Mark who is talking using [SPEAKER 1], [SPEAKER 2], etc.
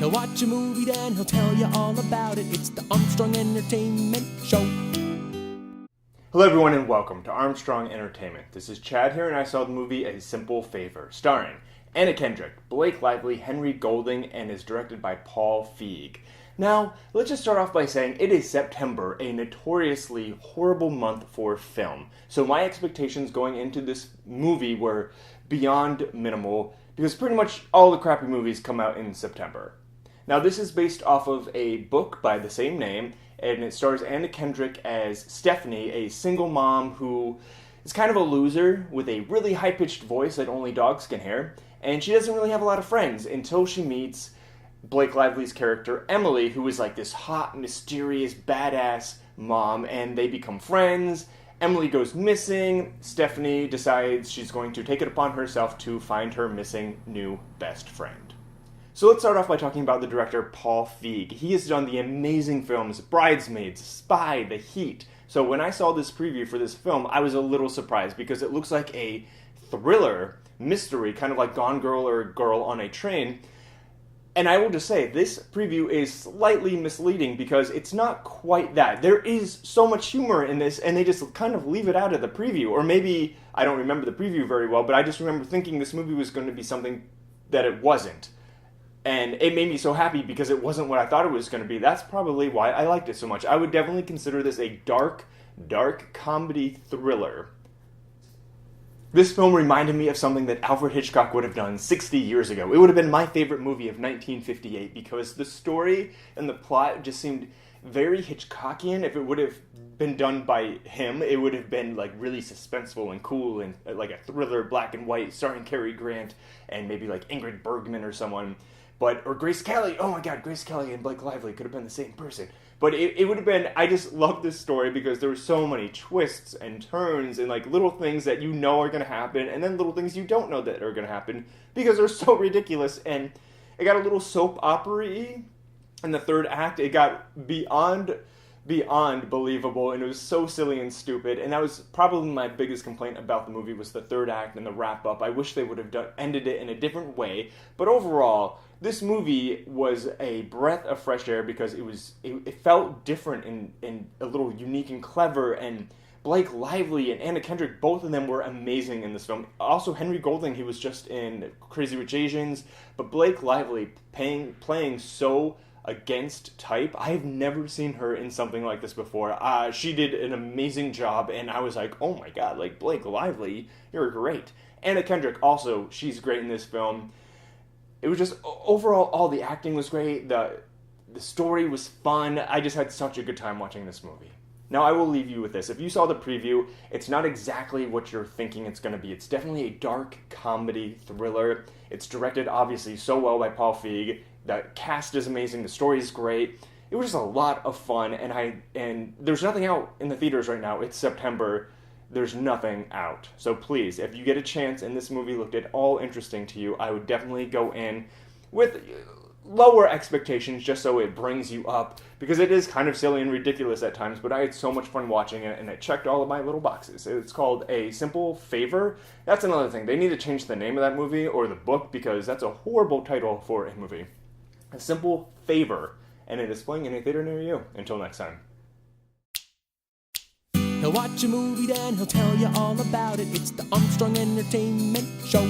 [SPEAKER 1] He'll watch a movie, then he'll tell you all about it. It's the Armstrong Entertainment Show.
[SPEAKER 2] Hello everyone and welcome to Armstrong Entertainment. This is Chad here and I saw the movie A Simple Favor, starring Anna Kendrick, Blake Lively, Henry Golding, and is directed by Paul Fieg. Now, let's just start off by saying it is September, a notoriously horrible month for film. So my expectations going into this movie were beyond minimal because pretty much all the crappy movies come out in September. Now, this is based off of a book by the same name, and it stars Anna Kendrick as Stephanie, a single mom who is kind of a loser with a really high-pitched voice that only dogs can hear, and she doesn't really have a lot of friends until she meets Blake Lively's character, Emily, who is like this hot, mysterious, badass mom, and they become friends. Emily goes missing. Stephanie decides she's going to take it upon herself to find her missing new best friend. So let's start off by talking about the director, Paul Fieg. He has done the amazing films Bridesmaids, Spy, The Heat. So when I saw this preview for this film, I was a little surprised because it looks like a thriller, mystery, kind of like Gone Girl or Girl on a Train. And I will just say, this preview is slightly misleading because it's not quite that. There is so much humor in this, and they just kind of leave it out of the preview. Or maybe, I don't remember the preview very well, but I just remember thinking this movie was going to be something that it wasn't. And it made me so happy because it wasn't what I thought it was going to be. That's probably why I liked it so much. I would definitely consider this a dark comedy thriller. This film reminded me of something that Alfred Hitchcock would have done 60 years ago. It would have been my favorite movie of 1958 because the story and the plot just seemed very Hitchcockian. If it would have been done by him, it would have been like really suspenseful and cool and like a thriller, black and white, starring Cary Grant and maybe like Ingrid Bergman or someone. Or Grace Kelly. Oh my god, Grace Kelly and Blake Lively could have been the same person. But it would have been, I just love this story because there were so many twists and turns and like little things that you know are going to happen and then little things you don't know that are going to happen because they're so ridiculous. And it got a little soap opera-y in the third act. It got beyond believable and it was so silly and stupid. And that was probably my biggest complaint about the movie was the third act and the wrap-up. I wish they would have ended it in a different way. But overall, this movie was a breath of fresh air because it felt different and a little unique and clever, and Blake Lively and Anna Kendrick, both of them were amazing in this film. Also, Henry Golding, he was just in Crazy Rich Asians, but Blake Lively playing so against type. I've never seen her in something like this before. She did an amazing job, and I was like, oh my god, like Blake Lively, you're great. Anna Kendrick, also, she's great in this film. It was just, overall, all the acting was great, the story was fun. I just had such a good time watching this movie. Now, I will leave you with this. If you saw the preview, it's not exactly what you're thinking it's going to be. It's definitely a dark comedy thriller. It's directed, obviously, so well by Paul Fieg. The cast is amazing. The story is great. It was just a lot of fun, and there's nothing out in the theaters right now. It's September. There's nothing out. So please, if you get a chance and this movie looked at all interesting to you, I would definitely go in with lower expectations just so it brings you up, because it is kind of silly and ridiculous at times, but I had so much fun watching it and it checked all of my little boxes. It's called A Simple Favor. That's another thing. They need to change the name of that movie or the book because that's a horrible title for a movie. A Simple Favor. And it is playing in a theater near you. Until next time.
[SPEAKER 1] He'll watch a movie, then he'll tell you all about it. It's the Armstrong Entertainment Show.